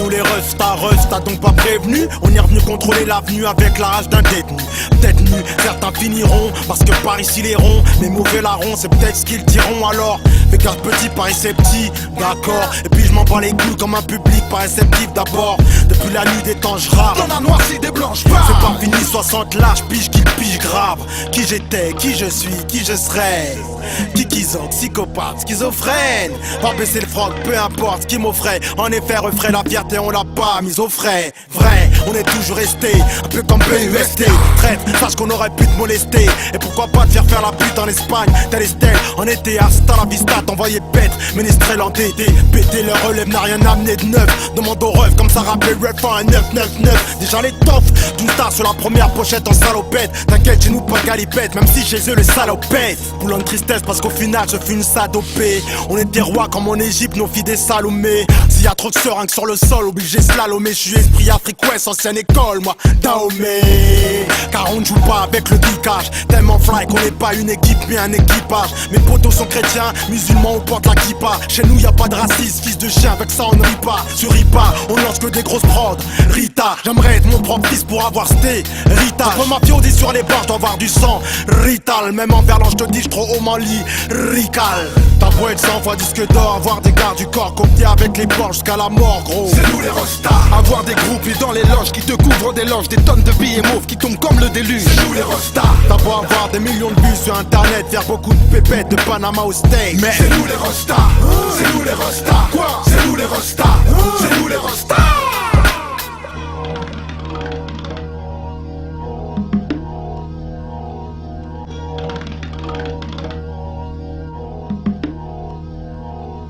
nous les Rusta donc pas prévenu. On est revenu contrôler l'avenue avec la rage d'un détenu. Peut-être nu, certains finiront, parce que par ici les ronds, les mauvais larrons, c'est peut-être ce qu'ils diront alors. Mais car petit Paris c'est petit, d'accord. Et puis je m'en bats les couilles comme un public pas réceptif d'abord. Depuis la nuit des temps je rappe, dans la noircie des blanches pas. C'est pas fini, 60 larges, pige qu'il pige grave. Qui j'étais, qui je suis, qui je serai. Kikizan, psychopathe, schizophrène. Pas baisser le froc, peu importe ce qui m'offrait. En effet, refrait la fierté, on l'a pas mise au frais. Vrai, on est toujours resté, un peu comme PUST. Traite, sache qu'on aurait pu te molester. Et pourquoi pas te faire la pute en Espagne. Tel Estelle, en été, hasta la vista, t'envoyais pète. Ménestrel en DD, péter le relève n'a rien amené de neuf. Demande au ref, comme ça rappelait ref en un 999. Déjà les toffs, tout ça sur la première pochette en salopette. T'inquiète, chez nous pas galipette, même si chez eux le salopette. Boulant de tristesse parce qu'au final je fus une sadopée. On était rois comme en Égypte, nos filles des Salomé. S'il y a trop de seringues sur le sol, obligé slalomer. Je suis esprit Afrique Ouest, ancienne école, moi, Dahomey. Car on ne joue pas avec le geekage. Tellement fly qu'on n'est pas une équipe mais un équipage. Mes potos sont chrétiens, musulmans, on porte la kippa. Chez nous y a pas de racisme, fils de chien, avec ça on ne rit pas. Sur Ripa, on lance que des grosses prods. Rita, j'aimerais être mon propre fils pour avoir sté. Rita, contre ma dit sur les bords, je dois avoir du sang. Rital, même en verlan, je te dis, je trop haut m'en lit. Rical, ta voix être 100 fois disque d'or. Avoir des gardes du corps, compter avec les porcs jusqu'à la mort, gros. C'est nous les Rostas. Avoir des groupies dans les loges qui te couvrent des loges, des tonnes de billets mauves qui tombent comme le déluge. C'est nous les Rostas. T'as beau avoir des millions de vues sur internet, faire beaucoup de pépettes de Panama au steak. Mais c'est nous les Rostas. C'est nous les Rostas. Quoi? C'est nous les Rostas. C'est nous les Rostas.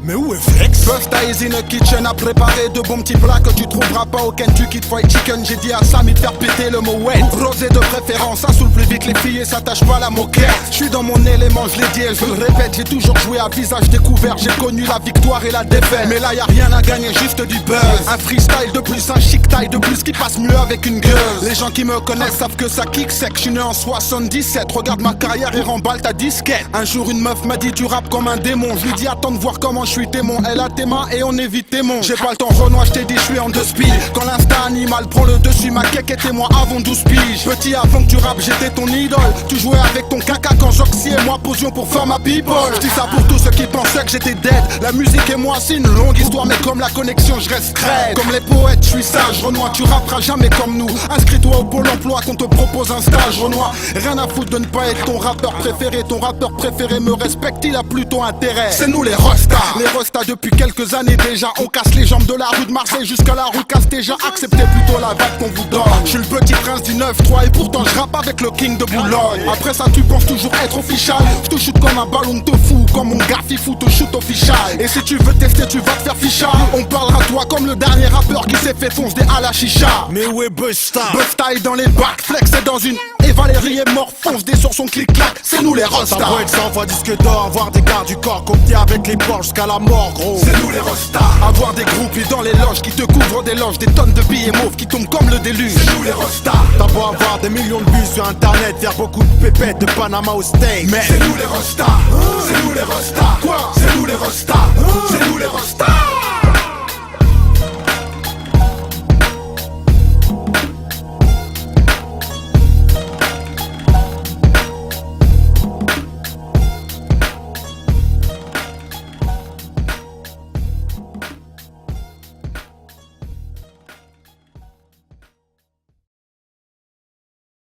Mais où est Flex? Busta is in a kitchen à préparer de bons petits plats que tu trouveras pas au Kentucky Fried Chicken. J'ai dit à Samy de faire péter le mot wet. Rosé de préférence, ça saoule plus vite les filles et s'attache pas à la moquette. J'suis dans mon élément, je l'ai dit et je le répète. J'ai toujours joué à visage découvert, j'ai connu la victoire et la défaite. Mais là y a rien à gagner, juste du buzz. Un freestyle de plus, un chic taille de plus qui passe mieux avec une gueule. Les gens qui me connaissent savent que ça kick sec. J'suis né en 77, regarde ma carrière et remballe ta disquette. Un jour une meuf m'a dit tu rappes comme un démon. Je lui dis attends de voir comment je suis témoin. Elle a tes mains et on évite tes monts. J'ai pas le temps Renoir, je t'ai dit je suis en 2 speed. Quand l'instinct animal prend le dessus, ma quéque était moi avant 12 piges. Petit avant que tu rappes, j'étais ton idole. Tu jouais avec ton caca quand Joxy et moi posions pour faire ma people. Je dis ça pour tous ceux qui pensaient que j'étais dead. La musique et moi c'est une longue histoire, mais comme la connexion je reste crête. Comme les poètes, je suis sage. Renoir, tu rapperas jamais comme nous. Inscris-toi au pôle emploi qu'on te propose un stage. Renoir, rien à foutre de ne pas être ton rappeur préféré. Ton rappeur préféré me respecte, il a plutôt intérêt. C'est nous les Rostas. Les Rostas depuis quelques années déjà, on casse les jambes de la rue de Marseille jusqu'à la rue Casse-déjà. Acceptez plutôt la vague qu'on vous donne. Je suis le petit prince du 9-3 et pourtant je rappe avec le king de Boulogne. Après ça tu penses toujours être official. Je te shoot comme un ballon de fou, comme mon gars Fifou te shoot official. Et si tu veux tester tu vas te faire ficha. On parlera toi comme le dernier rappeur qui s'est fait foncer à la chicha. Mais où est Busta? Busta est dans les bacs, Flex est dans une. Et Valérie est mort, fonce des sur son clic-clac. C'est nous les Rostas. Ça peut être 100 fois disque d'or, avoir des gardes du corps, compter avec les porcs jusqu'à la mort, gros. C'est nous les Rostas. Avoir des groupies dans les loges qui te couvrent des loges, des tonnes de billets mauves qui tombent comme le déluge. C'est nous les Rostas. T'as beau avoir des millions de vues sur internet, faire beaucoup de pépettes de Panama au steak. Mais c'est nous les Rostas. C'est nous les Rostas. Quoi? C'est nous les Rostas. C'est nous les Rostas.